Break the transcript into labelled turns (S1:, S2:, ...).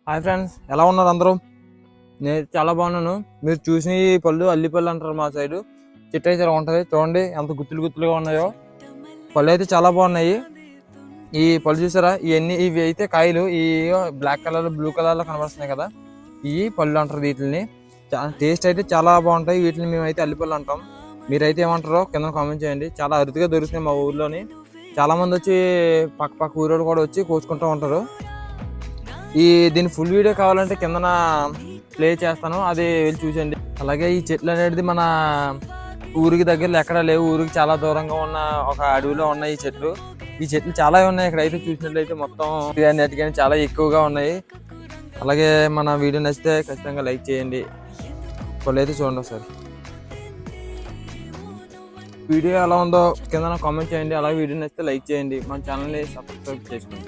S1: Hi friends, ఎలా ఉన్నారు అందరూ? నేను చాలా బాగున్నాను. మీరు చూసిన ఈ పళ్ళు అల్లిపళ్ళు అంటారు మా సైడు. చెట్టు అయితే ఇలా ఉంటుంది చూడండి, ఎంత గుత్తులు గుత్తులుగా ఉన్నాయో. పళ్ళు అయితే చాలా బాగున్నాయి. ఈ పళ్ళు చూసారా, ఇవి అయితే కాయలు ఈ బ్లాక్ కలర్ బ్లూ కలర్ లో కనబడుతున్నాయి కదా, ఈ పళ్ళు అంటారు వీటిని. టేస్ట్ అయితే చాలా బాగుంటాయి. వీటిని మేమైతే అల్లిపళ్ళు అంటాం. మీరైతే ఏమంటారో కింద కామెంట్ చేయండి. చాలా అరుదుగా దొరుకుతున్నాయి మా ఊర్లోని. చాలా మంది వచ్చి పక్క ఊరోళ్ళు కూడా వచ్చి కోసుకుంటూ ఉంటారు. దీని ఫుల్ వీడియో కావాలంటే కిందన ప్లే చేస్తాను, అది వెళ్ళి చూసండి. అలాగే ఈ చెట్లు అనేది మన ఊరికి దగ్గరలో ఎక్కడా లేవు. ఊరికి చాలా దూరంగా ఉన్న ఒక అడవిలో ఉన్నాయి ఈ చెట్లు చాలా ఉన్నాయి. ఇక్కడ అయితే చూసినట్లయితే మొత్తం అన్నిటికీ చాలా ఎక్కువగా ఉన్నాయి. అలాగే మన వీడియో నచ్చితే ఖచ్చితంగా లైక్ చేయండి. వాళ్ళు అయితే చూడండి ఒకసారి. వీడియో ఎలా ఉందో కింద కామెంట్ చేయండి. అలాగే వీడియో నచ్చితే లైక్ చేయండి. మన ఛానల్ని సబ్స్క్రైబ్ చేసుకోండి.